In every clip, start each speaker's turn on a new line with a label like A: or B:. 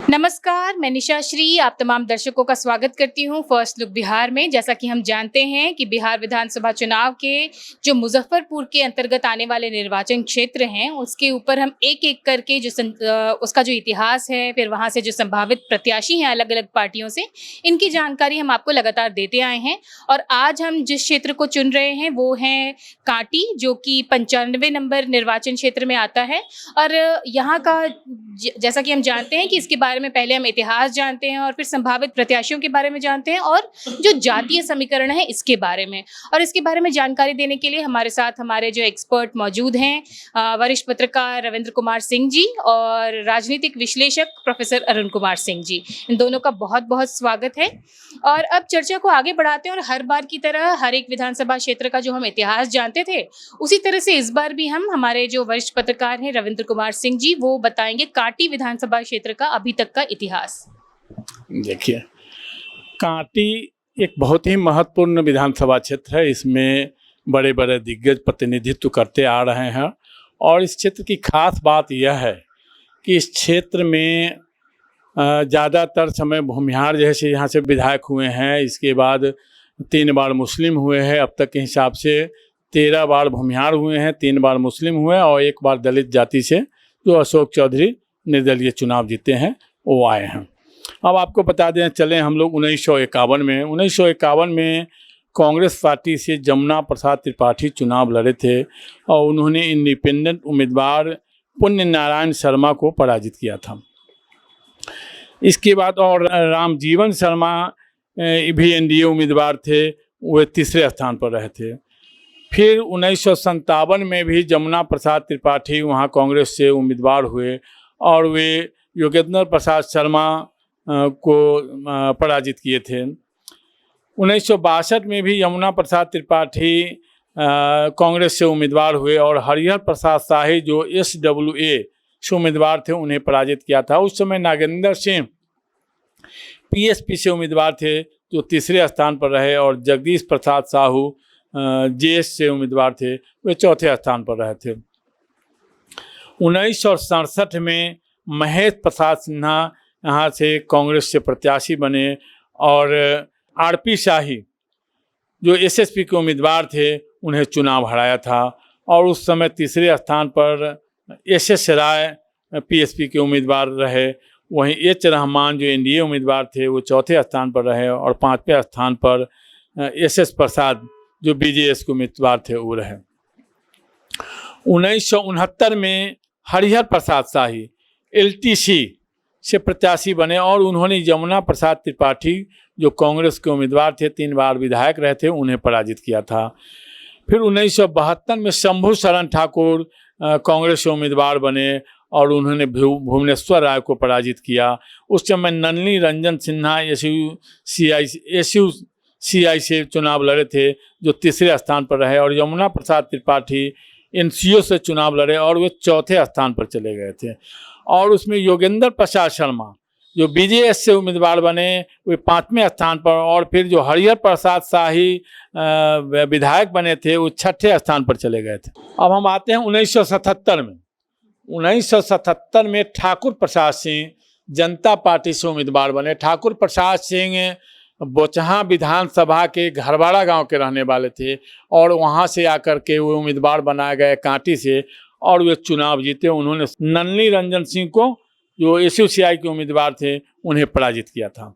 A: नमस्कार, मैं निशा श्री आप तमाम दर्शकों का स्वागत करती हूं फर्स्ट लुक बिहार में। जैसा कि हम जानते हैं कि बिहार विधानसभा चुनाव के जो मुजफ्फरपुर के अंतर्गत आने वाले निर्वाचन क्षेत्र हैं, उसके ऊपर हम एक-एक करके उसका जो इतिहास है, फिर वहां से जो संभावित प्रत्याशी हैं अलग-अलग पार्टियों से, इनकी जानकारी हम आपको लगातार देते आए हैं। और आज हम जिस क्षेत्र को चुन रहे हैं वो है कांटी, जो कि 95 नंबर निर्वाचन क्षेत्र में आता है। और यहाँ का जैसा कि हम जानते हैं कि इसके बारे में पहले हम इतिहास जानते हैं और फिर संभावित प्रत्याशियों के बारे में जानते हैं और जो जातीय समीकरण है इसके बारे में। और इसके बारे में जानकारी देने के लिए हमारे साथ हमारे जो एक्सपर्ट मौजूद हैं, वरिष्ठ पत्रकार रविंद्र कुमार सिंह जी और राजनीतिक विश्लेषक प्रोफेसर अरुण कुमार सिंह जी। इन दोनों का बहुत बहुत स्वागत है। और अब चर्चा को आगे बढ़ाते हैं और हर बार की तरह हर एक विधानसभा क्षेत्र का जो हम इतिहास जानते थे, उसी तरह से इस बार भी हम हमारे जो वरिष्ठ पत्रकार हैं रविंद्र कुमार सिंह जी, वो बताएंगे कांटी विधानसभा क्षेत्र का अभी तक का इतिहास।
B: देखिए, कांटी एक बहुत ही महत्वपूर्ण विधानसभा क्षेत्र है। इसमें बड़े बड़े दिग्गज प्रतिनिधित्व करते आ रहे हैं और इस क्षेत्र की खास बात यह है कि इस क्षेत्र में ज़्यादातर समय भूमिहार जैसे यहाँ से विधायक हुए हैं। इसके बाद 3 बार मुस्लिम हुए हैं। अब तक के हिसाब से 13 बार भूमिहार हुए हैं, 3 बार मुस्लिम हुए और 1 बार दलित जाति से जो अशोक चौधरी निर्दलीय चुनाव जीते हैं वो आए हैं। अब आपको बता दें, चले हम लोग 1951 में कांग्रेस पार्टी से जमुना प्रसाद त्रिपाठी चुनाव लड़े थे और उन्होंने इंडिपेंडेंट उम्मीदवार पुण्य नारायण शर्मा को पराजित किया था। इसके बाद और रामजीवन शर्मा भी एनडीए उम्मीदवार थे, वे तीसरे स्थान पर रहे थे। फिर 1957 में भी जमुना प्रसाद त्रिपाठी वहाँ कांग्रेस से उम्मीदवार हुए और वे योगेंद्र प्रसाद शर्मा को पराजित किए थे। 1962 में भी यमुना प्रसाद त्रिपाठी कांग्रेस से उम्मीदवार हुए और हरिहर प्रसाद शाही जो SWA से उम्मीदवार थे उन्हें पराजित किया था। उस समय नागेंद्र सिंह PSP से उम्मीदवार थे जो तीसरे स्थान पर रहे और जगदीश प्रसाद साहू JS से उम्मीदवार थे, वे चौथे स्थान पर रहे थे। 1967 में महेश प्रसाद सिन्हा यहाँ से कांग्रेस से प्रत्याशी बने और RP शाही जो SSP के उम्मीदवार थे उन्हें चुनाव हराया था। और उस समय तीसरे स्थान पर SS राय PSP के उम्मीदवार रहे। वहीं H रहमान जो NDA उम्मीदवार थे वो चौथे स्थान पर रहे और 5वें स्थान पर SS प्रसाद जो BJS के उम्मीदवार थे वो रहे। 1969 में हरिहर प्रसाद शाही LTC से प्रत्याशी बने और उन्होंने यमुना प्रसाद त्रिपाठी जो कांग्रेस के उम्मीदवार थे, 3 बार विधायक रहे थे, उन्हें पराजित किया था। फिर 1972 में शंभू शरण ठाकुर कांग्रेस के उम्मीदवार बने और उन्होंने भुवनेश्वर राय को पराजित किया। उस समय नलिनी रंजन सिन्हा SUCI से चुनाव लड़े थे जो तीसरे स्थान पर रहे और यमुना प्रसाद त्रिपाठी NCO से चुनाव लड़े और वे चौथे स्थान पर चले गए थे। और उसमें योगेंद्र प्रसाद शर्मा जो BJS से उम्मीदवार बने वे 5वें स्थान पर और फिर जो हरिहर प्रसाद शाही विधायक बने थे वो 6ठे स्थान पर चले गए थे। अब हम आते हैं 1977 में। 1977 में ठाकुर प्रसाद सिंह जनता पार्टी से उम्मीदवार बने। ठाकुर प्रसाद सिंह बोचहा विधानसभा के घरवाड़ा गांव के रहने वाले थे और वहां से आकर के वो उम्मीदवार बनाए गए कांटी से और वे चुनाव जीते। उन्होंने नलिनी रंजन सिंह को जो SUCI के उम्मीदवार थे उन्हें पराजित किया था।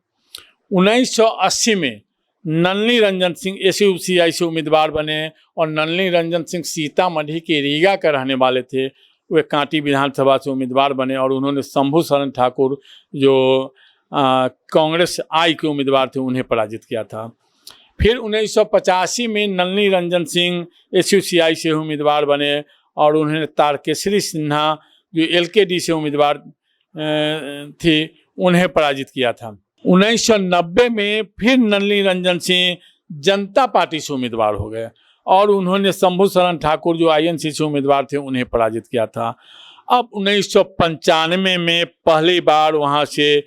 B: 1980 में नलिनी रंजन सिंह SUCI से उम्मीदवार बने और नलिनी रंजन सिंह सीतामढ़ी के रीगा के रहने वाले थे, वे कांटी विधानसभा से उम्मीदवार बने और उन्होंने शंभू शरण ठाकुर जो कांग्रेस I के उम्मीदवार थे उन्हें पराजित किया था। फिर 1985 में नलिनी रंजन सिंह SUCI से उम्मीदवार बने और उन्होंने तारकेश्वरी सिन्हा जो LKD से उम्मीदवार थी उन्हें पराजित किया था। 1990 में फिर नलिनी रंजन सिंह जनता पार्टी से उम्मीदवार हो गए और उन्होंने शंभू शरण ठाकुर जो INC से उम्मीदवार थे उन्हें पराजित किया था। अब 1995 में पहली बार वहाँ से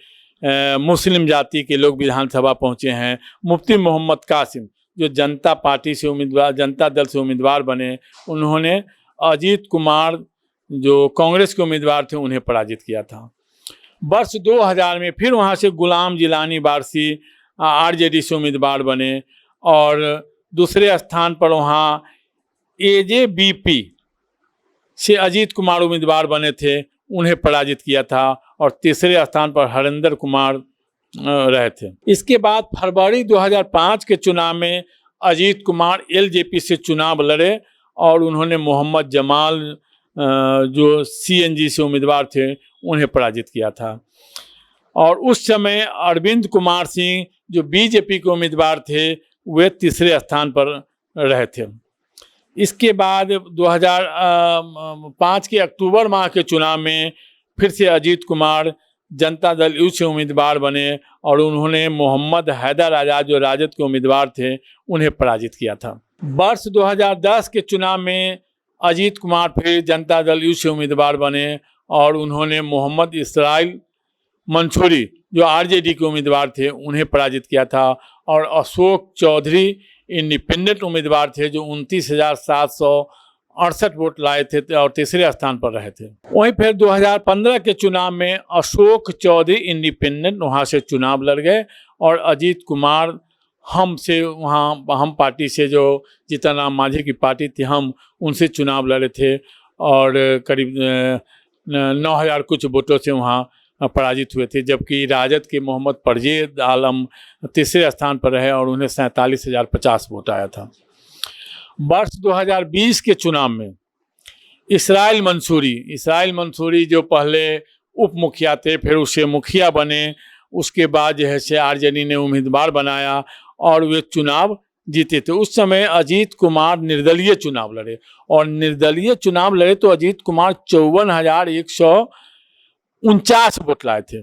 B: मुस्लिम जाति के लोग विधानसभा पहुँचे हैं। मुफ्ती मोहम्मद कासिम जो जनता पार्टी से उम्मीदवार, जनता दल से उम्मीदवार बने, उन्होंने अजीत कुमार जो कांग्रेस के उम्मीदवार थे उन्हें पराजित किया था। वर्ष 2000 में फिर वहाँ से गुलाम जिलानी वारसी आरजेडी से उम्मीदवार बने और दूसरे स्थान पर वहाँ एजेबीपी से अजीत कुमार उम्मीदवार बने थे, उन्हें पराजित किया था। और तीसरे स्थान पर हरिंदर कुमार रहे थे। इसके बाद फरवरी 2005 के चुनाव में अजीत कुमार एलजेपी से चुनाव लड़े और उन्होंने मोहम्मद जमाल जो सीएनजी से उम्मीदवार थे उन्हें पराजित किया था। और उस समय अरविंद कुमार सिंह जो बीजेपी के उम्मीदवार थे वे तीसरे स्थान पर रहे थे। इसके बाद 2005 के अक्टूबर माह के चुनाव में फिर से अजीत कुमार जनता दल यू से उम्मीदवार बने और उन्होंने मोहम्मद हैदर आज़ाद जो राजद के उम्मीदवार थे उन्हें पराजित किया था। वर्ष 2010 के चुनाव में अजीत कुमार फिर जनता दल यू से उम्मीदवार बने और उन्होंने मोहम्मद इसराइल मंसूरी जो आरजेडी के उम्मीदवार थे उन्हें पराजित किया था। और अशोक चौधरी इंडिपेंडेंट उम्मीदवार थे जो 29,768 वोट लाए थे और तीसरे स्थान पर रहे थे। वहीं फिर 2015 के चुनाव में अशोक चौधरी इंडिपेंडेंट वहाँ से चुनाव लड़ गए और अजीत कुमार हम पार्टी से जो जीतनराम मांझी की पार्टी थी हम उनसे चुनाव लड़े थे और करीब 9,000 कुछ वोटों से वहाँ पराजित हुए थे। जबकि राजद के मोहम्मद परवेज आलम तीसरे स्थान पर रहे और उन्हें 47,050 वोट आया था। वर्ष 2020 के चुनाव में इसराइल मंसूरी जो पहले उप मुखिया थे फिर उससे मुखिया बने, उसके बाद जो है से आरजेडी ने उम्मीदवार बनाया और वे चुनाव जीते थे। उस समय अजीत कुमार निर्दलीय चुनाव लड़े और निर्दलीय चुनाव लड़े तो अजीत कुमार 54,149 वोट लाए थे।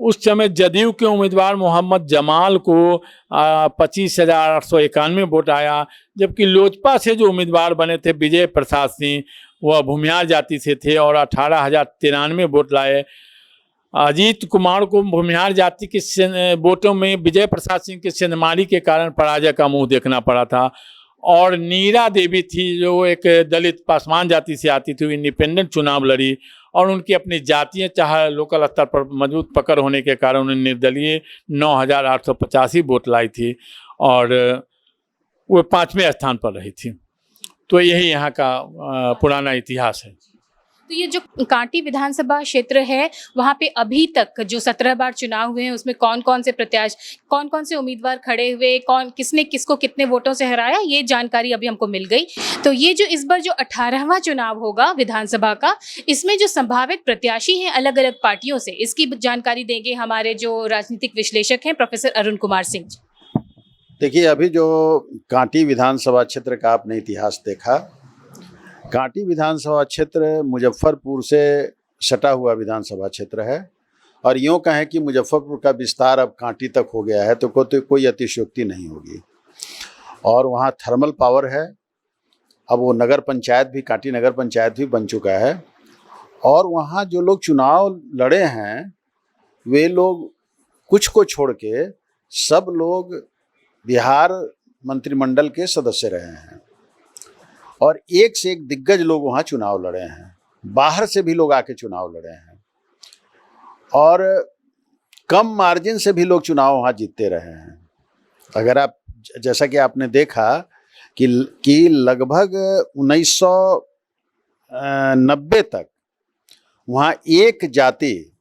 B: उस समय जदयू के उम्मीदवार मोहम्मद जमाल को 25,891 वोट आया। जबकि लोजपा से जो उम्मीदवार बने थे विजय प्रसाद सिंह वह भूमिहार जाति से थे और 18,093 वोट लाए। अजीत कुमार को भूमिहार जाति के वोटों में विजय प्रसाद सिंह के सेंधमारी के कारण पराजय का मुंह देखना पड़ा था। और नीरा देवी थी जो एक दलित पासवान जाति से आती थी, इंडिपेंडेंट चुनाव लड़ी और उनकी अपनी जातीय चाहे लोकल स्तर पर मजबूत पकड़ होने के कारण उन्हें निर्दलीय 9,885 वोट लाई थी और वो 5वें स्थान पर रही थी। तो यही यहाँ का पुराना इतिहास है।
A: तो ये जो कांटी विधानसभा क्षेत्र है वहाँ पे अभी तक जो 17 बार चुनाव हुए हैं उसमें कौन कौन से उम्मीदवार खड़े हुए, किसने किसको कितने वोटों से हराया, ये जानकारी अभी हमको मिल गई। तो ये जो इस बार जो 18वां चुनाव होगा विधानसभा का, इसमें जो संभावित प्रत्याशी हैं अलग अलग पार्टियों से, इसकी जानकारी देंगे हमारे जो राजनीतिक विश्लेषक हैं प्रोफेसर अरुण कुमार सिंह।
C: देखिए, अभी जो कांटी विधानसभा क्षेत्र का आपने इतिहास देखा, कांटी विधानसभा क्षेत्र मुजफ्फरपुर से सटा हुआ विधानसभा क्षेत्र है और यूँ कहें कि मुजफ्फरपुर का विस्तार अब कांटी तक हो गया है तो कोई अतिशयोक्ति नहीं होगी। और वहाँ थर्मल पावर है। अब वो नगर पंचायत भी, कांटी नगर पंचायत भी बन चुका है। और वहाँ जो लोग चुनाव लड़े हैं वे लोग कुछ को छोड़ के सब लोग बिहार मंत्रिमंडल के सदस्य रहे हैं और एक से एक दिग्गज लोग वहाँ चुनाव लड़े हैं। बाहर से भी लोग आके चुनाव लड़े हैं और कम मार्जिन से भी लोग चुनाव वहाँ जीतते रहे हैं। अगर आप, जैसा कि आपने देखा कि लगभग 1990 तक वहाँ एक जाति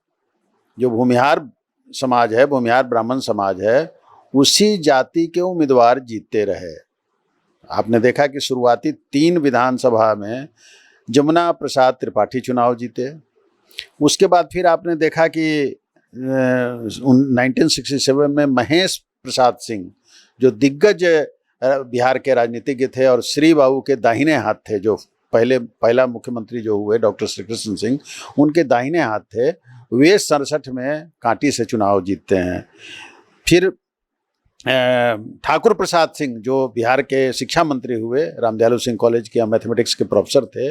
C: जो भूमिहार समाज है, भूमिहार ब्राह्मण समाज है, उसी जाति के उम्मीदवार जीतते रहे। आपने देखा कि शुरुआती 3 विधानसभा में जमुना प्रसाद त्रिपाठी चुनाव जीते। उसके बाद फिर आपने देखा कि 1967 में महेश प्रसाद सिंह जो दिग्गज बिहार के राजनीतिज्ञ थे और श्री बाबू के दाहिने हाथ थे, जो पहला मुख्यमंत्री जो हुए डॉक्टर श्री कृष्ण सिंह, उनके दाहिने हाथ थे, वे 67 में कांटी से चुनाव जीतते हैं। फिर ठाकुर प्रसाद सिंह जो बिहार के शिक्षा मंत्री हुए, रामदयालु सिंह कॉलेज के मैथमेटिक्स के प्रोफेसर थे,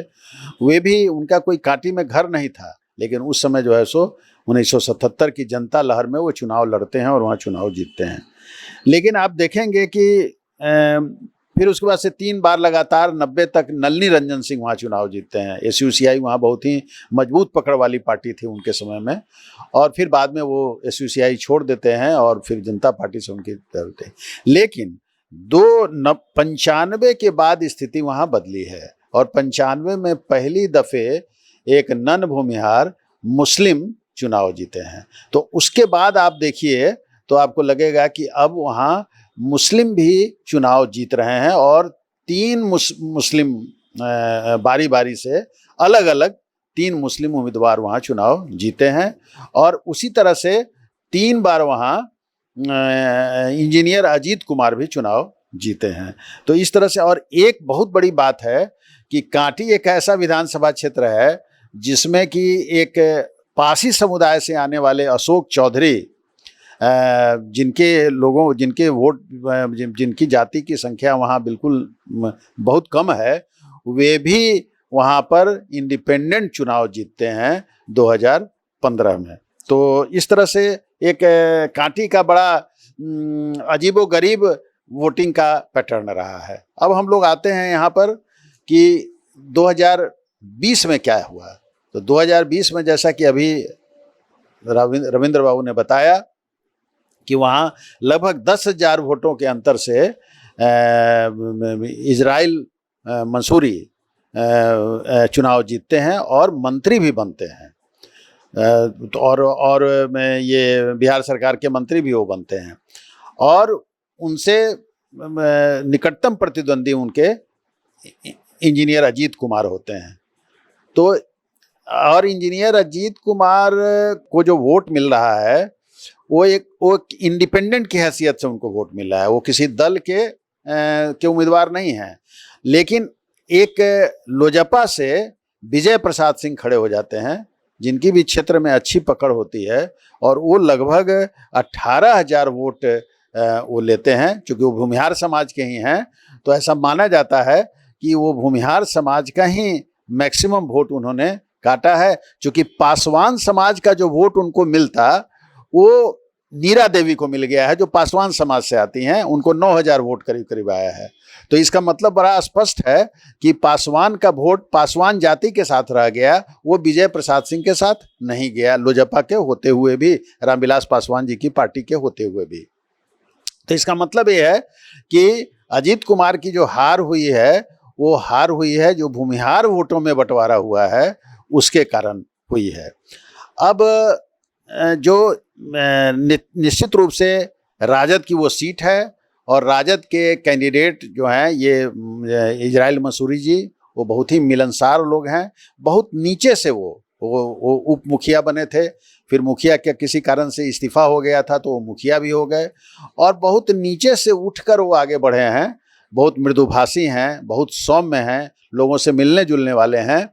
C: वे भी, उनका कोई कांटी में घर नहीं था, लेकिन उस समय जो है सो 1977 की जनता लहर में वो चुनाव लड़ते हैं और वहाँ चुनाव जीतते हैं। लेकिन आप देखेंगे कि फिर उसके बाद से 3 बार लगातार 90 तक नलिनी रंजन सिंह वहाँ चुनाव जीतते हैं। SUCI वहाँ बहुत ही मजबूत पकड़ वाली पार्टी थी उनके समय में, और फिर बाद में वो SUCI छोड़ देते हैं और फिर जनता पार्टी से उनकी होते हैं। लेकिन 95 के बाद स्थिति वहाँ बदली है, और 95 में पहली दफ़े एक नन भूमिहार मुस्लिम चुनाव जीते हैं। तो उसके बाद आप देखिए तो आपको लगेगा कि अब वहाँ मुस्लिम भी चुनाव जीत रहे हैं, और 3 मुस्लिम बारी बारी से अलग अलग 3 मुस्लिम उम्मीदवार वहाँ चुनाव जीते हैं। और उसी तरह से 3 बार वहाँ इंजीनियर अजीत कुमार भी चुनाव जीते हैं। तो इस तरह से, और एक बहुत बड़ी बात है कि कांटी एक ऐसा विधानसभा क्षेत्र है जिसमें कि एक पासी समुदाय से आने वाले अशोक चौधरी, जिनके वोट, जिनकी जाति की संख्या वहाँ बिल्कुल बहुत कम है, वे भी वहाँ पर इंडिपेंडेंट चुनाव जीतते हैं 2015 में। तो इस तरह से एक कांटी का बड़ा अजीबोगरीब वोटिंग का पैटर्न रहा है। अब हम लोग आते हैं यहाँ पर कि 2020 में क्या हुआ। तो 2020 में जैसा कि अभी रविंद्र बाबू ने बताया कि वहाँ लगभग 10,000 वोटों के अंतर से इजराइल मंसूरी चुनाव जीतते हैं और मंत्री भी बनते हैं। और ये बिहार सरकार के मंत्री भी वो बनते हैं, और उनसे निकटतम प्रतिद्वंदी उनके इंजीनियर अजीत कुमार होते हैं। तो और इंजीनियर अजीत कुमार को जो वोट मिल रहा है वो इंडिपेंडेंट की हैसियत से उनको वोट मिल रहा है, वो किसी दल के उम्मीदवार नहीं हैं। लेकिन एक लोजपा से विजय प्रसाद सिंह खड़े हो जाते हैं, जिनकी भी क्षेत्र में अच्छी पकड़ होती है, और वो लगभग 18,000 वोट वो लेते हैं। चूँकि वो भूमिहार समाज के ही हैं, तो ऐसा माना जाता है कि वो भूमिहार समाज का ही मैक्सिमम वोट उन्होंने काटा है। चूँकि पासवान समाज का जो वोट उनको मिलता वो नीरा देवी को मिल गया है, जो पासवान समाज से आती हैं, उनको 9,000 वोट करीब करीब आया है। तो इसका मतलब बड़ा स्पष्ट है कि पासवान का वोट पासवान जाति के साथ रह गया, वो विजय प्रसाद सिंह के साथ नहीं गया, लोजपा के होते हुए भी, रामविलास पासवान जी की पार्टी के होते हुए भी। तो इसका मतलब ये है कि अजीत कुमार की जो हार हुई है, वो हार हुई है जो भूमिहार वोटों में बंटवारा हुआ है उसके कारण हुई है। अब जो निश्चित रूप से राजद की वो सीट है, और राजद के कैंडिडेट जो हैं ये इजराइल मंसूरी जी, वो बहुत ही मिलनसार लोग हैं। बहुत नीचे से वो उप मुखिया बने थे, फिर मुखिया के किसी कारण से इस्तीफा हो गया था तो वो मुखिया भी हो गए, और बहुत नीचे से उठकर वो आगे बढ़े हैं। बहुत मृदुभाषी हैं, बहुत सौम्य हैं, लोगों से मिलने जुलने वाले हैं।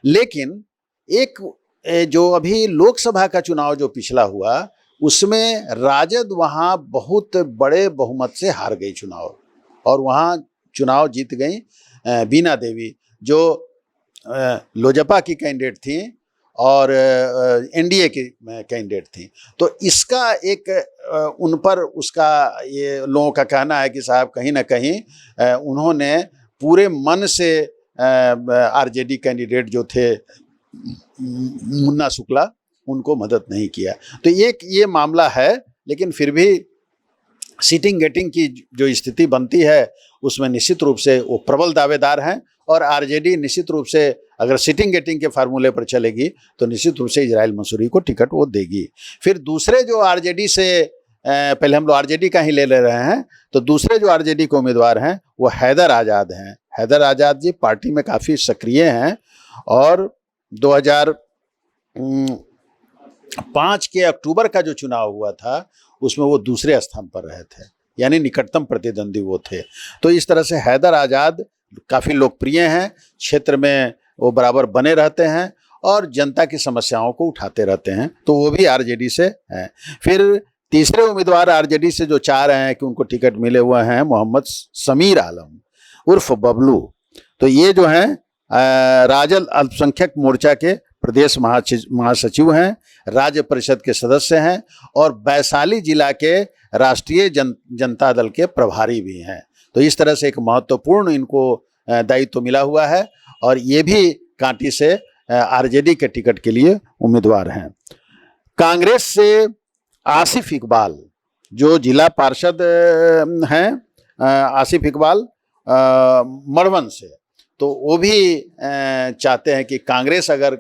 C: लेकिन एक जो अभी लोकसभा का चुनाव जो पिछला हुआ, उसमें राजद वहाँ बहुत बड़े बहुमत से हार गई चुनाव, और वहाँ चुनाव जीत गई बीना देवी, जो लोजपा की कैंडिडेट थी और NDA की कैंडिडेट थी। तो इसका एक उन पर उसका ये लोगों का कहना है कि साहब कहीं ना कहीं उन्होंने पूरे मन से RJD कैंडिडेट जो थे मुन्ना शुक्ला, उनको मदद नहीं किया। तो ये मामला है। लेकिन फिर भी सीटिंग गेटिंग की जो स्थिति बनती है उसमें निश्चित रूप से वो प्रबल दावेदार हैं, और RJD निश्चित रूप से अगर सीटिंग गेटिंग के फार्मूले पर चलेगी तो निश्चित रूप से इजराइल मंसूरी को टिकट वो देगी। फिर दूसरे जो RJD से, पहले हम लोग RJD का ही ले रहे हैं, तो दूसरे जो RJD के उम्मीदवार हैं वो हैदर आज़ाद हैं। हैदर आज़ाद जी पार्टी में काफ़ी सक्रिय हैं, और 2005 के अक्टूबर का जो चुनाव हुआ था उसमें वो दूसरे स्थान पर रहे थे, यानी निकटतम प्रतिद्वंदी वो थे। तो इस तरह से हैदर आज़ाद काफ़ी लोकप्रिय हैं, क्षेत्र में वो बराबर बने रहते हैं और जनता की समस्याओं को उठाते रहते हैं, तो वो भी RJD से हैं। फिर तीसरे उम्मीदवार RJD से जो चाह रहे हैं कि उनको टिकट मिले हुए हैं मोहम्मद समीर आलम उर्फ बबलू। तो ये जो हैं राजद अल्पसंख्यक मोर्चा के प्रदेश महासचिव हैं, राज्य परिषद के सदस्य हैं, और वैशाली जिला के राष्ट्रीय जनता दल के प्रभारी भी हैं। तो इस तरह से एक महत्वपूर्ण इनको दायित्व मिला हुआ है और ये भी कांटी से आरजेडी के टिकट के लिए उम्मीदवार हैं। कांग्रेस से आसिफ इकबाल जो जिला पार्षद हैं, आसिफ इकबाल मड़वन से, तो वो भी चाहते हैं कि कांग्रेस अगर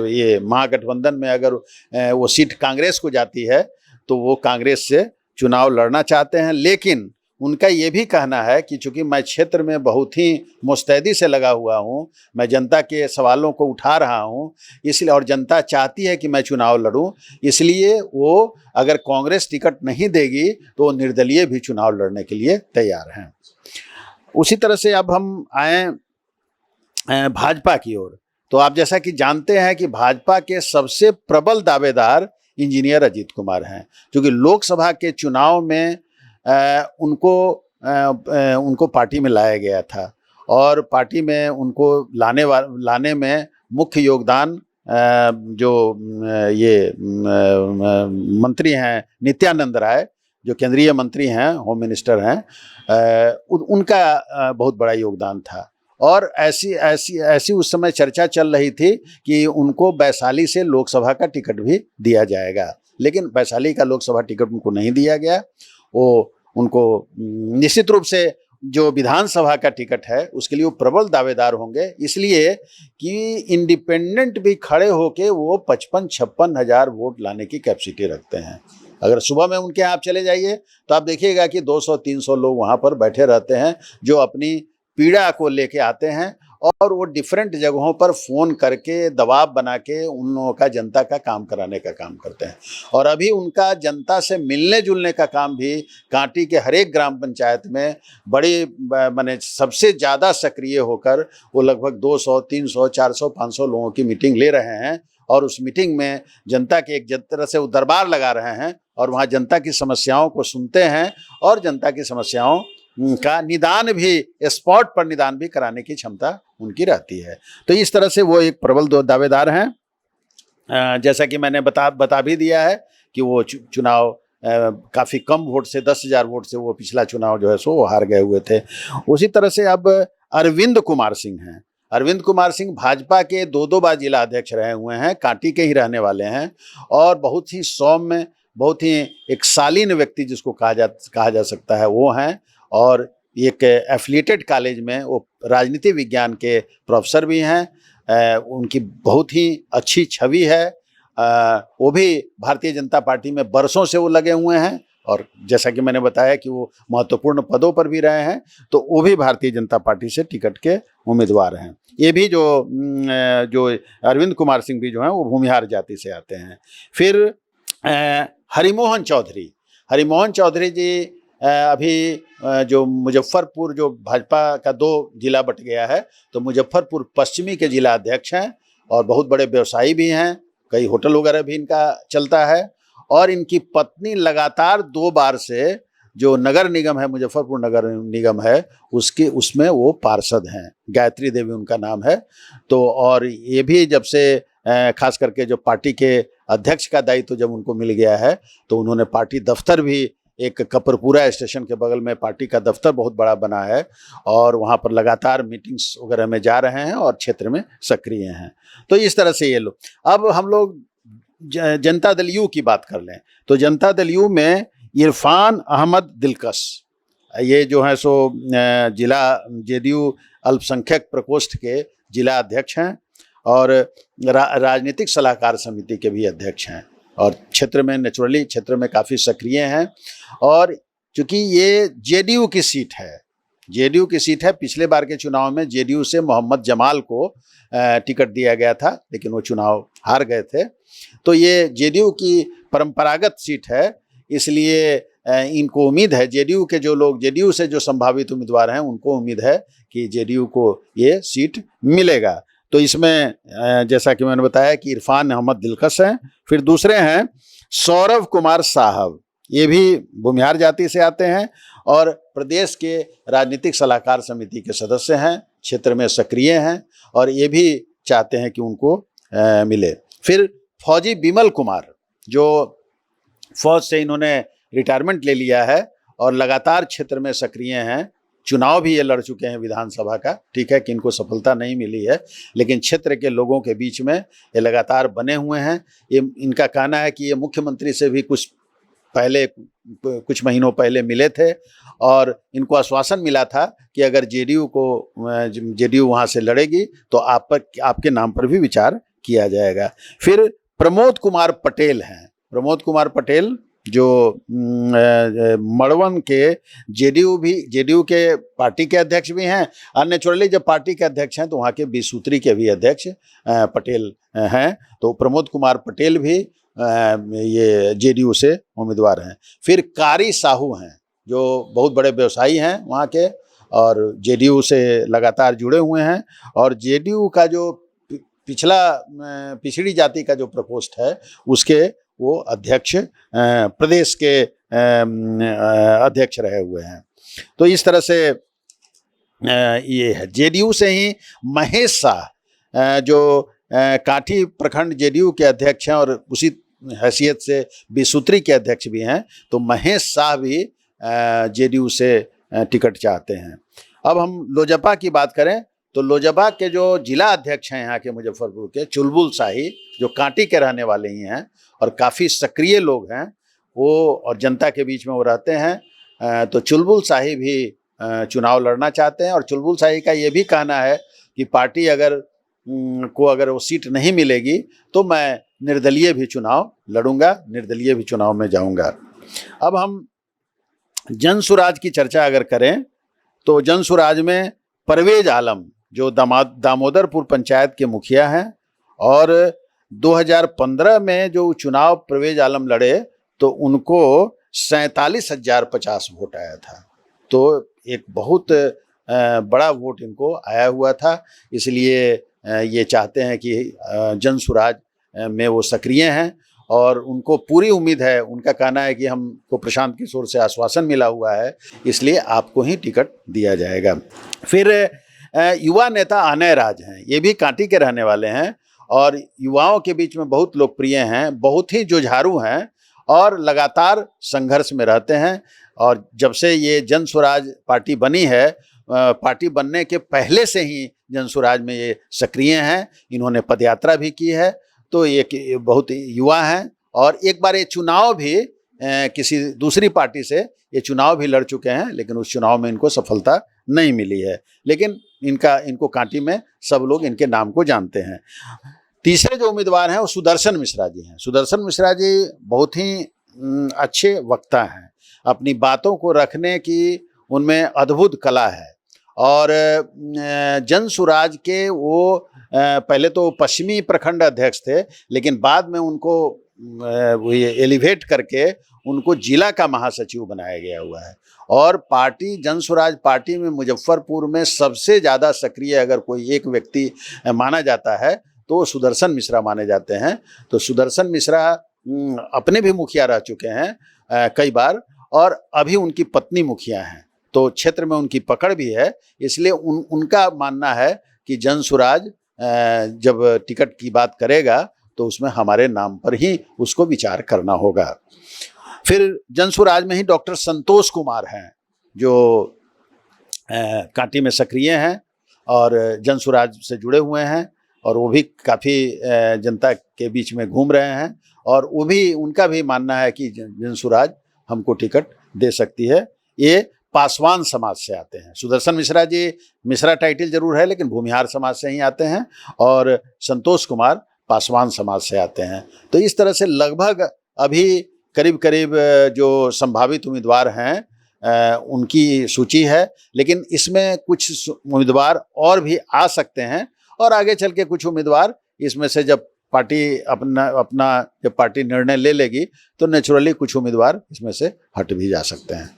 C: ये महागठबंधन में अगर वो सीट कांग्रेस को जाती है तो वो कांग्रेस से चुनाव लड़ना चाहते हैं। लेकिन उनका ये भी कहना है कि चूंकि मैं क्षेत्र में बहुत ही मुस्तैदी से लगा हुआ हूँ, मैं जनता के सवालों को उठा रहा हूँ, इसलिए और जनता चाहती है कि मैं चुनाव लड़ूं, इसलिए वो अगर कांग्रेस टिकट नहीं देगी तो वो निर्दलीय भी चुनाव लड़ने के लिए तैयार हैं। उसी तरह से अब हम आए भाजपा की ओर, तो आप जैसा कि जानते हैं कि भाजपा के सबसे प्रबल दावेदार इंजीनियर अजीत कुमार हैं, क्योंकि लोकसभा के चुनाव में उनको पार्टी में लाया गया था और पार्टी में उनको लाने में मुख्य योगदान जो ये मंत्री हैं नित्यानंद राय, जो केंद्रीय मंत्री हैं, होम मिनिस्टर हैं, उनका बहुत बड़ा योगदान था। और ऐसी उस समय चर्चा चल रही थी कि उनको वैशाली से लोकसभा का टिकट भी दिया जाएगा, लेकिन वैशाली का लोकसभा टिकट उनको नहीं दिया गया। वो उनको निश्चित रूप से जो विधानसभा का टिकट है उसके लिए वो प्रबल दावेदार होंगे, इसलिए कि इंडिपेंडेंट भी खड़े होके वो 55-56 हज़ार वोट लाने की कैपेसिटी रखते हैं। अगर सुबह में उनके यहाँ आप चले जाइए तो आप देखिएगा कि 200-300 लोग वहाँ पर बैठे रहते हैं जो अपनी पीड़ा को लेके आते हैं और वो डिफरेंट जगहों पर फ़ोन करके दबाव बना के उन लोगों का जनता का काम कराने का काम करते हैं। और अभी उनका जनता से मिलने जुलने का काम भी कांटी के हर एक ग्राम पंचायत में बड़ी माने सबसे ज़्यादा सक्रिय होकर वो लगभग 200, 300, 400, 500 लोगों की मीटिंग ले रहे हैं और उस मीटिंग में जनता के एक तरह से वो दरबार लगा रहे हैं और वहाँ जनता की समस्याओं को सुनते हैं और जनता की समस्याओं का निदान भी, स्पॉट पर निदान भी कराने की क्षमता उनकी रहती है। तो इस तरह से वो एक प्रबल दावेदार हैं। जैसा कि मैंने बता भी दिया है कि वो चुनाव काफ़ी कम वोट से 10,000 वोट से वो पिछला चुनाव जो है सो वो हार गए हुए थे। उसी तरह से अब अरविंद कुमार सिंह हैं। अरविंद कुमार सिंह भाजपा के 2 बार जिला अध्यक्ष रहे हुए हैं, कांटी के ही रहने वाले हैं और बहुत ही सौम्य, बहुत ही एक शालीन व्यक्ति जिसको कहा जा सकता है वो हैं। और एक एफिलिएटेड कॉलेज में वो राजनीति विज्ञान के प्रोफेसर भी हैं। उनकी बहुत ही अच्छी छवि है। वो भी भारतीय जनता पार्टी में बरसों से वो लगे हुए हैं और जैसा कि मैंने बताया कि वो महत्वपूर्ण पदों पर भी रहे हैं, तो वो भी भारतीय जनता पार्टी से टिकट के उम्मीदवार हैं। ये भी जो अरविंद कुमार सिंह भी जो हैं वो भूमिहार जाति से आते हैं। फिर हरिमोहन चौधरी जी अभी जो मुजफ्फरपुर, जो भाजपा का 2 जिला बट गया है, तो मुजफ्फरपुर पश्चिमी के जिला अध्यक्ष हैं और बहुत बड़े व्यवसायी भी हैं, कई होटल वगैरह भी इनका चलता है। और इनकी पत्नी लगातार 2 बार से जो नगर निगम है, मुजफ्फरपुर नगर निगम है, उसमें वो पार्षद हैं, गायत्री देवी उनका नाम है। तो और ये भी जब से खास करके जो पार्टी के अध्यक्ष का दायित्व जब उनको मिल गया है तो उन्होंने पार्टी दफ्तर भी, एक कपरपुरा स्टेशन के बगल में पार्टी का दफ्तर बहुत बड़ा बना है और वहाँ पर लगातार मीटिंग्स वगैरह में जा रहे हैं और क्षेत्र में सक्रिय हैं। तो इस तरह से ये लोग। अब हम लोग जनता दल यू की बात कर लें तो जनता दल यू में इरफान अहमद दिलकश, ये जो है सो जिला जेडीयू अल्पसंख्यक प्रकोष्ठ के जिला अध्यक्ष हैं और राजनीतिक सलाहकार समिति के भी अध्यक्ष हैं और क्षेत्र में नेचुरली क्षेत्र में काफ़ी सक्रिय हैं। और चूँकि ये जेडीयू की सीट है, पिछले बार के चुनाव में जेडीयू से मोहम्मद जमाल को टिकट दिया गया था, लेकिन वो चुनाव हार गए थे। तो ये जेडीयू की परंपरागत सीट है, इसलिए इनको उम्मीद है, जेडीयू के जो लोग, जेडीयू से जो संभावित उम्मीदवार हैं उनको उम्मीद है कि जेडीयू को ये सीट मिलेगा। तो इसमें जैसा कि मैंने बताया कि इरफान अहमद दिलकश हैं। फिर दूसरे हैं सौरभ कुमार साहब, ये भी भूमिहार जाति से आते हैं और प्रदेश के राजनीतिक सलाहकार समिति के सदस्य हैं, क्षेत्र में सक्रिय हैं और ये भी चाहते हैं कि उनको मिले। फिर फौजी बिमल कुमार, जो फौज से इन्होंने रिटायरमेंट ले लिया है और लगातार क्षेत्र में सक्रिय हैं। चुनाव भी ये लड़ चुके हैं विधानसभा का। ठीक है कि इनको सफलता नहीं मिली है, लेकिन क्षेत्र के लोगों के बीच में ये लगातार बने हुए हैं। ये इनका कहना है कि ये मुख्यमंत्री से भी कुछ महीनों पहले मिले थे और इनको आश्वासन मिला था कि अगर जेडीयू वहाँ से लड़ेगी तो आपके नाम पर भी विचार किया जाएगा। फिर प्रमोद कुमार पटेल हैं। प्रमोद कुमार पटेल जो मड़वन के जेडीयू के पार्टी के अध्यक्ष भी हैं, और नेचुरली जब पार्टी के अध्यक्ष हैं तो वहाँ के 20 सूत्री के भी अध्यक्ष पटेल हैं। तो प्रमोद कुमार पटेल भी ये जेडीयू से उम्मीदवार हैं। फिर कारी साहू हैं जो बहुत बड़े व्यवसायी हैं वहाँ के और जेडीयू से लगातार जुड़े हुए हैं, और जेडीयू का जो पिछड़ी जाति का जो प्रकोष्ठ है उसके वो अध्यक्ष प्रदेश के अध्यक्ष रहे हुए हैं। तो इस तरह से ये है। जेडीयू से ही महेश शाह जो काठी प्रखंड जेडीयू के अध्यक्ष हैं और उसी हैसियत से बिसूत्री के अध्यक्ष भी हैं, तो महेश शाह भी जेडीयू से टिकट चाहते हैं। अब हम लोजपा की बात करें तो लोजपा के जो जिला अध्यक्ष हैं यहाँ के मुजफ्फरपुर के, चुलबुल शाही, जो कांटी के रहने वाले ही हैं और काफ़ी सक्रिय लोग हैं वो, और जनता के बीच में वो रहते हैं। तो चुलबुल शाही भी चुनाव लड़ना चाहते हैं, और चुलबुल शाही का ये भी कहना है कि पार्टी अगर वो सीट नहीं मिलेगी तो मैं निर्दलीय भी चुनाव लड़ूंगा, निर्दलीय भी चुनाव में जाऊंगा। अब हम जनसुराज की चर्चा अगर करें तो जनसुराज में परवेज आलम जो दामोदरपुर पंचायत के मुखिया हैं, और 2015 में जो चुनाव परवेज आलम लड़े तो उनको 47,050 वोट आया था। तो एक बहुत बड़ा वोट इनको आया हुआ था, इसलिए ये चाहते हैं कि जनसुराज में वो सक्रिय हैं और उनको पूरी उम्मीद है। उनका कहना है कि हमको प्रशांत किशोर से आश्वासन मिला हुआ है, इसलिए आपको ही टिकट दिया जाएगा। फिर युवा नेता अनय राज हैं, ये भी कांटी के रहने वाले हैं और युवाओं के बीच में बहुत लोकप्रिय हैं, बहुत ही जुझारू हैं और लगातार संघर्ष में रहते हैं। और जब से ये जनसुराज पार्टी बनी है, पार्टी बनने के पहले से ही जनसुराज में ये सक्रिय हैं, इन्होंने पदयात्रा भी की है। तो ये बहुत युवा हैं और एक बार ये चुनाव भी किसी दूसरी पार्टी से ये चुनाव भी लड़ चुके हैं, लेकिन उस चुनाव में इनको सफलता नहीं मिली है। लेकिन इनको कांटी में सब लोग इनके नाम को जानते हैं। तीसरे जो उम्मीदवार हैं वो सुदर्शन मिश्रा जी हैं। सुदर्शन मिश्रा जी बहुत ही अच्छे वक्ता हैं, अपनी बातों को रखने की उनमें अद्भुत कला है। और जनसुराज के वो पहले तो पश्चिमी प्रखंड अध्यक्ष थे, लेकिन बाद में उनको एलिवेट करके उनको जिला का महासचिव बनाया गया हुआ है। और पार्टी जनसुराज पार्टी में मुजफ्फरपुर में सबसे ज़्यादा सक्रिय अगर कोई एक व्यक्ति माना जाता है तो सुदर्शन मिश्रा माने जाते हैं। तो सुदर्शन मिश्रा अपने भी मुखिया रह चुके हैं कई बार, और अभी उनकी पत्नी मुखिया हैं, तो क्षेत्र में उनकी पकड़ भी है। इसलिए उनका मानना है कि जनसुराज जब टिकट की बात करेगा तो उसमें हमारे नाम पर ही उसको विचार करना होगा। फिर जनसुराज में ही डॉक्टर संतोष कुमार हैं जो कांटी में सक्रिय हैं और जनसुराज से जुड़े हुए हैं, और वो भी काफ़ी जनता के बीच में घूम रहे हैं। और वो भी, उनका भी मानना है कि जनसुराज हमको टिकट दे सकती है। ये पासवान समाज से आते हैं। सुदर्शन मिश्रा जी, मिश्रा टाइटल जरूर है लेकिन भूमिहार समाज से ही आते हैं, और संतोष कुमार पासवान समाज से आते हैं। तो इस तरह से लगभग अभी करीब करीब जो संभावित उम्मीदवार हैं उनकी सूची है, लेकिन इसमें कुछ उम्मीदवार और भी आ सकते हैं, और आगे चल के कुछ उम्मीदवार इसमें से जब पार्टी जब पार्टी निर्णय ले लेगी तो नेचुरली कुछ उम्मीदवार इसमें से हट भी जा सकते हैं।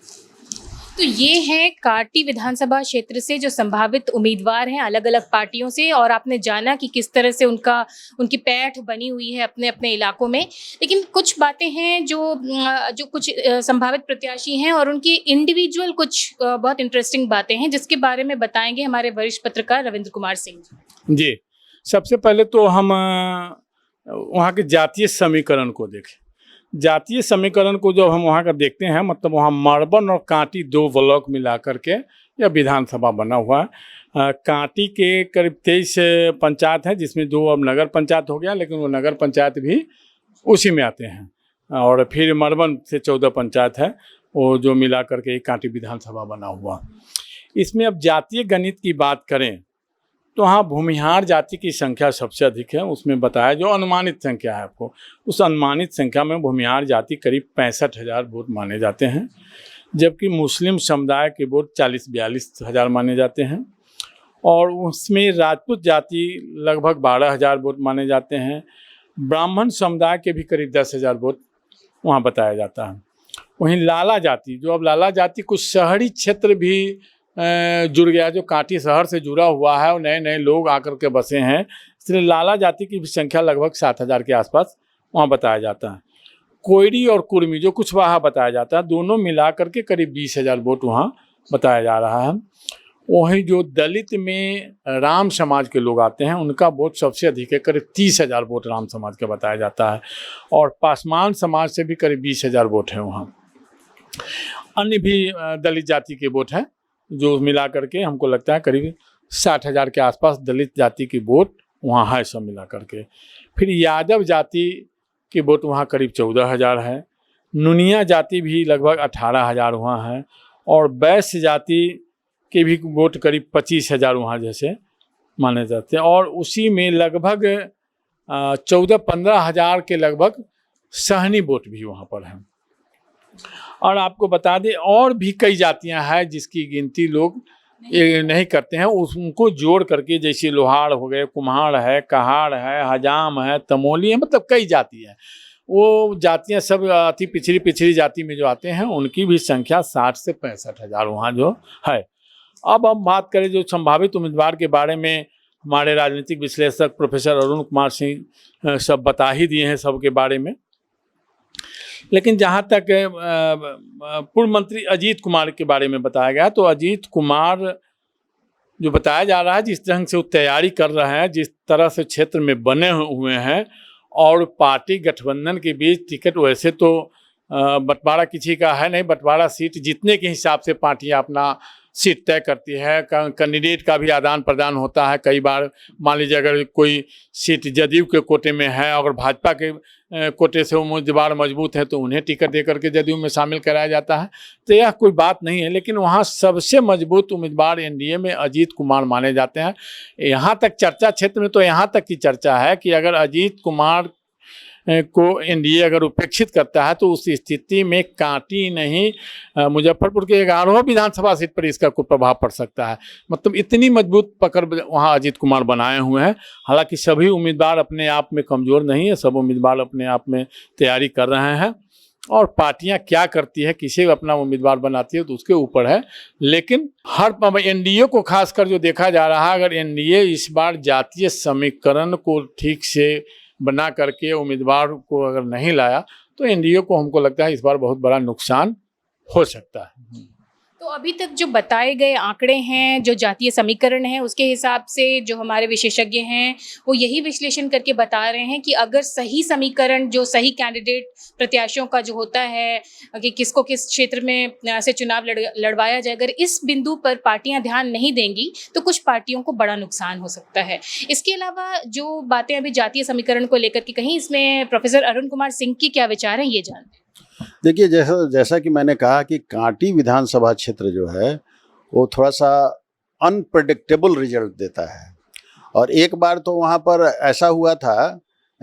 A: तो ये है कांटी विधानसभा क्षेत्र से जो संभावित उम्मीदवार हैं अलग अलग पार्टियों से, और आपने जाना कि किस तरह से उनकी पैठ बनी हुई है अपने अपने इलाकों में। लेकिन कुछ बातें हैं जो कुछ संभावित प्रत्याशी हैं और उनकी इंडिविजुअल कुछ बहुत इंटरेस्टिंग बातें हैं, जिसके बारे में बताएंगे हमारे वरिष्ठ पत्रकार रविंद्र कुमार सिंह
B: जी। सबसे पहले तो हम वहाँ के जातीय समीकरण को देखें जातीय समीकरण को जब हम वहाँ का देखते हैं, मतलब वहाँ मरबन और कांटी 2 ब्लॉक मिला करके यह विधानसभा बना हुआ है। कांटी के करीब 23 पंचायत हैं, जिसमें 2 अब नगर पंचायत हो गया, लेकिन वो नगर पंचायत भी उसी में आते हैं। और फिर मरबन से 14 पंचायत है, वो जो मिला करके एक कांटी विधानसभा बना हुआ। इसमें अब जातीय गणित की बात करें तो हाँ, भूमिहार जाति की संख्या सबसे अधिक है। उसमें बताया जो अनुमानित संख्या है आपको, उस अनुमानित संख्या में भूमिहार जाति करीब 65,000 वोट माने जाते हैं, जबकि मुस्लिम समुदाय के वोट 40-42 हज़ार माने जाते हैं। और उसमें राजपूत जाति लगभग 12,000 वोट माने जाते हैं। ब्राह्मण समुदाय के भी करीब 10,000 वोट वहाँ बताया जाता है। वहीं लाला जाति, जो अब लाला जाति कुछ शहरी क्षेत्र भी जुड़ गया, जो कांटी शहर से जुड़ा हुआ है और नए नए लोग आकर के बसे हैं, इसलिए लाला जाति की भी संख्या लगभग 7,000 के आसपास वहाँ बताया जाता है। कोयरी और कुर्मी जो कुशवाहा बताया जाता है, दोनों मिला करके करीब 20,000 वोट वहाँ बताया जा रहा है। वहीं जो दलित में राम समाज के लोग आते हैं, उनका वोट सबसे अधिक है, करीब 30,000 वोट राम समाज का बताया जाता है। और पासवान समाज से भी करीब 20,000 वोट है वहाँ। अन्य भी दलित जाति के वोट हैं, जो मिला करके हमको लगता है करीब 60,000 के आसपास दलित जाति की वोट वहाँ है, सब मिला करके। फिर यादव जाति की वोट वहाँ करीब 14,000 है। नुनिया जाति भी लगभग 18,000 वहाँ है। और वैश्य जाति के भी वोट करीब 25,000 वहाँ जैसे माने जाते हैं। और उसी में लगभग 14-15 हज़ार के लगभग सहनी वोट भी वहाँ पर हैं। और आपको बता दें, और भी कई जातियां हैं जिसकी गिनती लोग नहीं करते हैं, उनको जोड़ करके, जैसे लोहार हो गए, कुम्हार है, कहार है, हजाम है, तमोली है, मतलब कई जाति हैं। वो जातियां सब अति पिछड़ी जाति में जो आते हैं, उनकी भी संख्या 60 से 65 हज़ार वहाँ जो है। अब हम बात करें जो संभावित उम्मीदवार के बारे में, हमारे राजनीतिक विश्लेषक प्रोफेसर अरुण कुमार सिंह सब बता ही दिए हैं सबके बारे में। लेकिन जहाँ तक पूर्व मंत्री अजीत कुमार के बारे में बताया गया, तो अजीत कुमार जो बताया जा रहा है, जिस ढंग से वो तैयारी कर रहे हैं, जिस तरह से क्षेत्र में बने हुए हैं, और पार्टी गठबंधन के बीच टिकट वैसे तो बंटवारा किसी का है नहीं, बंटवारा सीट जीतने के हिसाब से पार्टियां अपना सीट तय करती है। कैंडिडेट का भी आदान प्रदान होता है। कई बार मान लीजिए अगर कोई सीट जदयू के कोटे में है, अगर भाजपा के कोटे से उम्मीदवार मजबूत है, तो उन्हें टिकट दे करके जदयू में शामिल कराया जाता है। तो यह कोई बात नहीं है, लेकिन वहाँ सबसे मजबूत उम्मीदवार एनडीए में अजीत कुमार माने जाते हैं। यहाँ तक चर्चा, क्षेत्र में तो यहाँ तक की चर्चा है कि अगर अजीत कुमार को एनडीए अगर उपेक्षित करता है, तो उस स्थिति में कांटी नहीं, मुजफ्फरपुर के 11 विधानसभा सीट पर इसका कोई प्रभाव पड़ सकता है। मतलब इतनी मजबूत पकड़ वहाँ अजीत कुमार बनाए हुए हैं। हालांकि सभी उम्मीदवार अपने आप में कमज़ोर नहीं है, सब उम्मीदवार अपने आप में तैयारी कर रहे हैं। और पार्टियां क्या करती है, किसे अपना उम्मीदवार बनाती है, तो उसके ऊपर है। लेकिन हर एनडीए को खासकर जो देखा जा रहा है, अगर एनडीए इस बार जातीय समीकरण को ठीक से बना करके उम्मीदवार को अगर नहीं लाया, तो एनडीए को हमको लगता है इस बार बहुत बड़ा नुकसान हो सकता है।
A: तो अभी तक जो बताए गए आंकड़े हैं, जो जातीय समीकरण है, उसके हिसाब से जो हमारे विशेषज्ञ हैं वो यही विश्लेषण करके बता रहे हैं कि अगर सही समीकरण, जो सही कैंडिडेट प्रत्याशियों का जो होता है कि किसको किस क्षेत्र में से चुनाव लड़वाया जाए, अगर इस बिंदु पर पार्टियां ध्यान नहीं देंगी तो कुछ पार्टियों को बड़ा नुकसान हो सकता है। इसके अलावा जो बातें अभी जातीय समीकरण को लेकर के कहीं, इसमें प्रोफेसर अरुण कुमार सिंह की क्या विचार हैं, ये जानते हैं।
C: देखिए, जैसा कि मैंने कहा कि कांटी विधानसभा क्षेत्र जो है वो थोड़ा सा अनप्रेडिक्टेबल रिजल्ट देता है। और एक बार तो वहाँ पर ऐसा हुआ था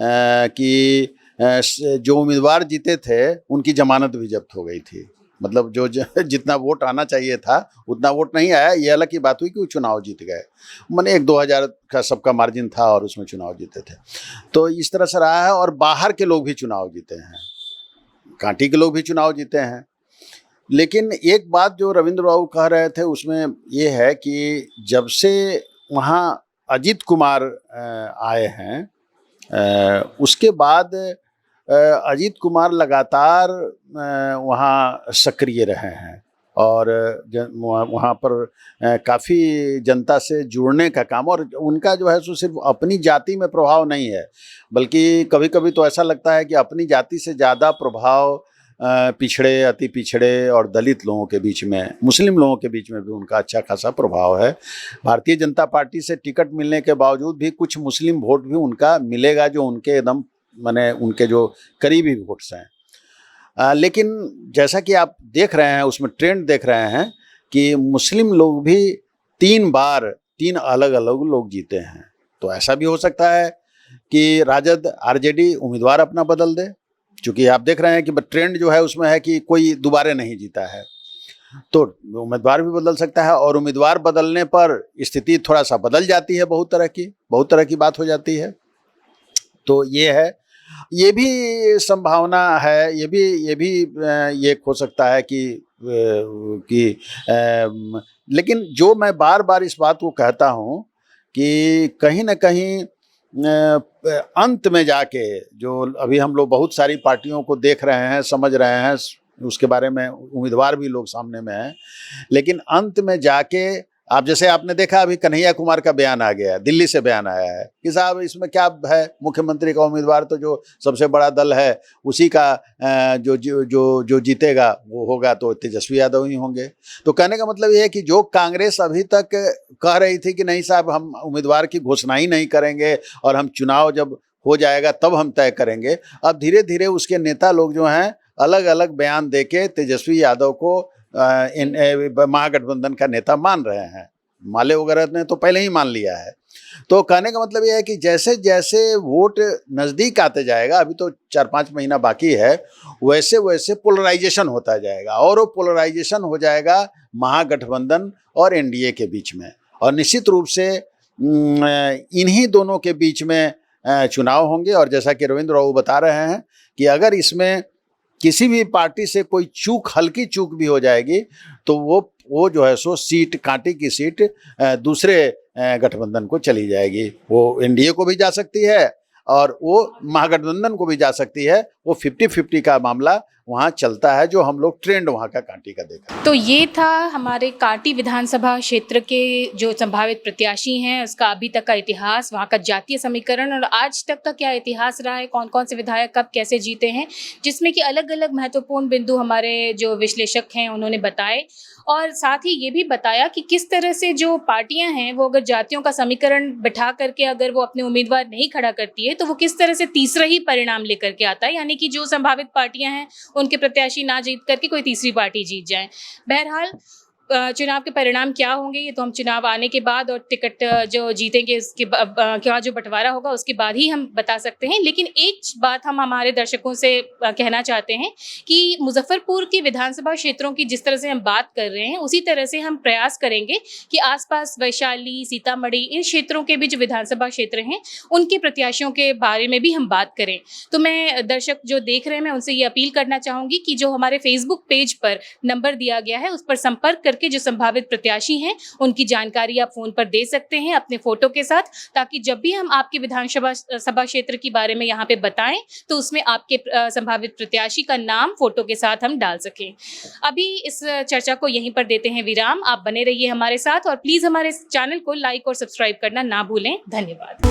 C: कि जो उम्मीदवार जीते थे उनकी जमानत भी जब्त हो गई थी। मतलब जो जितना वोट आना चाहिए था उतना वोट नहीं आया। ये अलग की बात हुई कि वो चुनाव जीत गए, माने 1-2 हज़ार का सबका मार्जिन था और उसमें चुनाव जीते थे। तो इस तरह से रहा है। और बाहर के लोग भी चुनाव जीते हैं, कांटी के लोग भी चुनाव जीते हैं। लेकिन एक बात जो रविंद्र बाबू कह रहे थे उसमें ये है कि जब से वहाँ अजीत कुमार आए हैं, उसके बाद अजीत कुमार लगातार वहाँ सक्रिय रहे हैं और वहाँ पर काफ़ी जनता से जुड़ने का काम, और उनका जो है सो सिर्फ अपनी जाति में प्रभाव नहीं है, बल्कि कभी कभी तो ऐसा लगता है कि अपनी जाति से ज़्यादा प्रभाव पिछड़े, अति पिछड़े और दलित लोगों के बीच में, मुस्लिम लोगों के बीच में भी उनका अच्छा खासा प्रभाव है। भारतीय जनता पार्टी से टिकट मिलने के बावजूद भी कुछ मुस्लिम वोट भी उनका मिलेगा, जो उनके एकदम माने उनके जो करीबी वोट्स हैं। लेकिन जैसा कि आप देख रहे हैं, उसमें ट्रेंड देख रहे हैं कि मुस्लिम लोग भी 3 अलग अलग लोग जीते हैं। तो ऐसा भी हो सकता है कि राजद आरजेडी उम्मीदवार अपना बदल दे, क्योंकि आप देख रहे हैं कि ट्रेंड जो है उसमें है कि कोई दोबारा नहीं जीता है, तो उम्मीदवार भी बदल सकता है। और उम्मीदवार बदलने पर स्थिति थोड़ा सा बदल जाती है, बहुत तरह की बात हो जाती है। तो ये है, ये भी संभावना है, ये भी ये हो सकता है कि लेकिन जो मैं बार बार इस बात को कहता हूँ कि कहीं ना कहीं अंत में जाके, जो अभी हम लोग बहुत सारी पार्टियों को देख रहे हैं, समझ रहे हैं, उसके बारे में उम्मीदवार भी लोग सामने में हैं, लेकिन अंत में जाके आप जैसे आपने देखा अभी कन्हैया कुमार का बयान आ गया, दिल्ली से बयान आया है कि साहब इसमें क्या है, मुख्यमंत्री का उम्मीदवार तो जो सबसे बड़ा दल है उसी का जो जीतेगा वो होगा, तो तेजस्वी यादव ही होंगे। तो कहने का मतलब ये है कि जो कांग्रेस अभी तक कह रही थी कि नहीं साहब हम उम्मीदवार की घोषणा ही नहीं करेंगे और हम चुनाव जब हो जाएगा तब हम तय करेंगे, अब धीरे धीरे उसके नेता लोग जो हैं अलग अलग बयान दे के तेजस्वी यादव को महागठबंधन का नेता मान रहे हैं। माले वगैरह ने तो पहले ही मान लिया है। तो कहने का मतलब यह है कि जैसे जैसे वोट नज़दीक आते जाएगा, अभी तो 4-5 महीना बाकी है, वैसे वैसे पोलराइजेशन होता जाएगा, और वो पोलराइजेशन हो जाएगा महागठबंधन और एनडीए के बीच में, और निश्चित रूप से इन्हीं दोनों के बीच में चुनाव होंगे। और जैसा कि रविंद्र बाबू बता रहे हैं कि अगर इसमें किसी भी पार्टी से कोई चूक, हल्की चूक भी हो जाएगी, तो वो जो है सो सीट, कांटे की सीट दूसरे गठबंधन को चली जाएगी। वो एनडीए को भी जा सकती है और वो महागठबंधन को भी जा सकती है। वो 50-50 का मामला वहाँ चलता है, जो हम लोग ट्रेंड वहाँ का कांटी का देखा।
A: तो ये था हमारे कांटी विधानसभा क्षेत्र के जो संभावित प्रत्याशी हैं, उसका अभी तक का इतिहास, वहाँ का जातीय समीकरण और आज तक का क्या इतिहास रहा है, कौन कौन से विधायक कब कैसे जीते हैं, जिसमें कि अलग अलग महत्वपूर्ण बिंदु हमारे जो विश्लेषक हैं उन्होंने बताए। और साथ ही ये भी बताया कि किस तरह से जो पार्टियां हैं वो अगर जातियों का समीकरण बिठा करके अगर वो अपने उम्मीदवार नहीं खड़ा करती है तो वो किस तरह से तीसरा ही परिणाम लेकर के आता है, यानी कि जो संभावित पार्टियां हैं उनके प्रत्याशी ना जीत करके कोई तीसरी पार्टी जीत जाए। बहरहाल चुनाव के परिणाम क्या होंगे ये तो हम चुनाव आने के बाद और टिकट जो जीतेंगे उसके क्या जो बंटवारा होगा उसके बाद ही हम बता सकते हैं। लेकिन एक बात हम हमारे दर्शकों से कहना चाहते हैं कि मुजफ्फरपुर के विधानसभा क्षेत्रों की जिस तरह से हम बात कर रहे हैं उसी तरह से हम प्रयास करेंगे कि आसपास वैशाली, सीतामढ़ी, इन क्षेत्रों के भी जो विधानसभा क्षेत्र हैं उनके प्रत्याशियों के बारे में भी हम बात करें। तो मैं दर्शक जो देख रहे हैं मैं उनसे ये अपील करना चाहूँगी कि जो हमारे फेसबुक पेज पर नंबर दिया गया है उस पर संपर्क करके जो संभावित प्रत्याशी हैं उनकी जानकारी आप फोन पर दे सकते हैं अपने फोटो के साथ, ताकि जब भी हम आपके विधानसभा क्षेत्र के बारे में यहाँ पे बताएं तो उसमें आपके संभावित प्रत्याशी का नाम फोटो के साथ हम डाल सकें। अभी इस चर्चा को यहीं पर देते हैं विराम। आप बने रहिए हमारे साथ और प्लीज हमारे चैनल को लाइक और सब्सक्राइब करना ना भूलें। धन्यवाद।